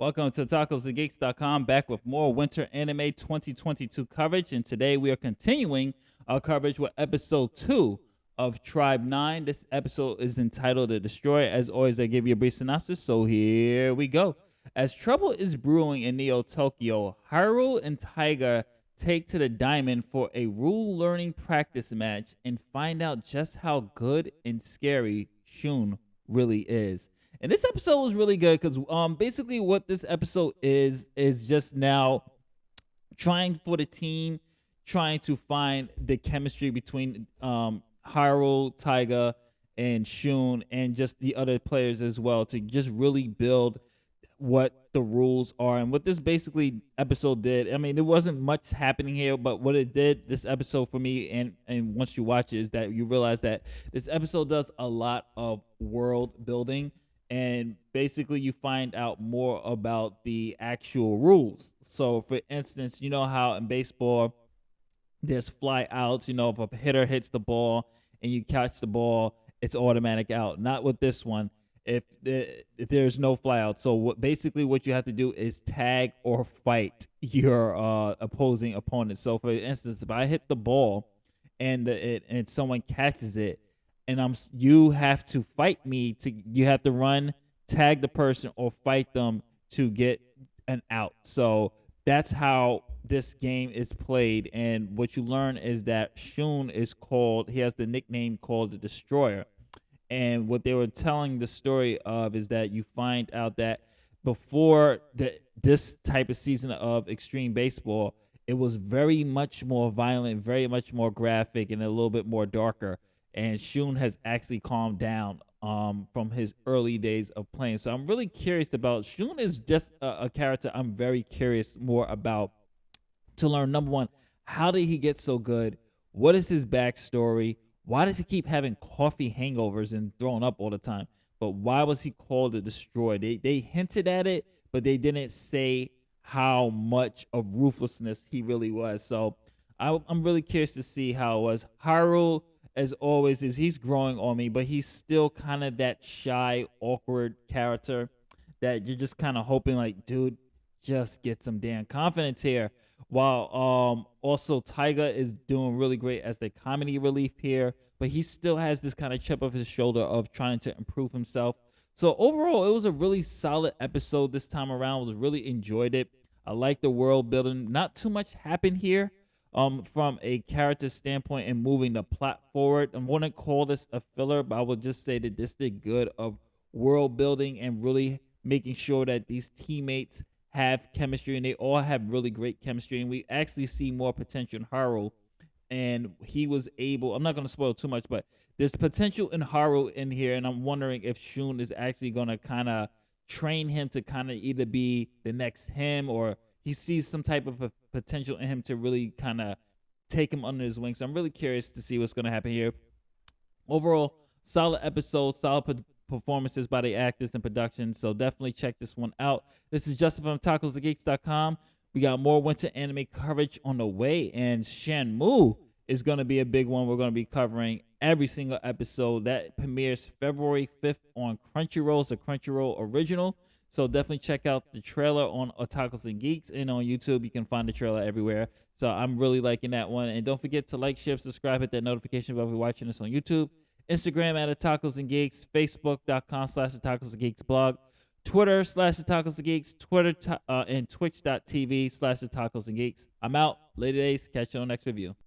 Welcome to TacosandGeeks.com, back with more Winter Anime 2022 coverage. And today we are continuing our coverage with episode 2 of Tribe 9. This episode is entitled The Destroyer. As always, I give you a brief synopsis, so here we go. As trouble is brewing in Neo Tokyo, Haru and Taiga take to the diamond for a rule learning practice match and find out just how good and scary Shun really is. And this episode was really good because basically what this episode is just now trying for the team, trying to find the chemistry between Haru, Taiga, and Shun, and just the other players as well, to just really build what the rules are. And what this basically episode did, I mean, there wasn't much happening here, but what it did, this episode for me, and once you watch it, is that you realize that this episode does a lot of world building. And basically you find out more about the actual rules. So for instance, you know how in baseball there's fly outs, if a hitter hits the ball and you catch the ball, it's automatic out. Not with this one. If there's no fly out. So basically what you have to do is tag or fight your opposing opponent. So for instance, if I hit the ball and someone catches it, and you have to fight me, you have to run, tag the person, or fight them to get an out. So that's how this game is played. And what you learn is that Shun he has the nickname called the Destroyer. And what they were telling the story of is that you find out that before this type of season of extreme baseball, it was very much more violent, very much more graphic, and a little bit more darker. And Shun has actually calmed down from his early days of playing. So I'm really curious about Shun. Is just a character I'm very curious more about, to learn, number one, how did he get so good? What is his backstory? Why does he keep having coffee hangovers and throwing up all the time? But why was he called the Destroyer? They hinted at it, but they didn't say how much of ruthlessness he really was. So I'm really curious to see how it was. Haru, as always, he's growing on me, but he's still kind of that shy, awkward character that you're just kind of hoping, like, dude, just get some damn confidence here. While also Taiga is doing really great as the comedy relief here, but he still has this kind of chip of his shoulder of trying to improve himself. So overall, it was a really solid episode this time around. I really enjoyed it. I like the world building. Not too much happened here. From a character standpoint and moving the plot forward. I wouldn't call this a filler, but I would just say that this did good of world building and really making sure that these teammates have chemistry, and they all have really great chemistry. And we actually see more potential in Haru, and he was able, I'm not going to spoil too much, but there's potential in Haru in here, and I'm wondering if Shun is actually going to kind of train him to kind of either be the next him, or he sees some type of potential in him to really kind of take him under his wing. So I'm really curious to see what's going to happen here. Overall, solid episode, solid performances by the actors and production. So definitely check this one out. This is Justin from TacosandGeeks.com. We got more winter anime coverage on the way, and Shenmue is going to be a big one. We're going to be covering every single episode. That premieres February 5th on Crunchyroll. It's a Crunchyroll original. So definitely check out the trailer on Otakus and Geeks, and on YouTube. You can find the trailer everywhere. So I'm really liking that one. And don't forget to like, share, subscribe, hit that notification bell if you're watching this on YouTube. Instagram at Otakus and Geeks, Facebook.com/Otakus and blog, Twitter/Otakus and Geeks, and Twitch.tv/Otakus and Geeks. I'm out. Later days. Catch you on the next review.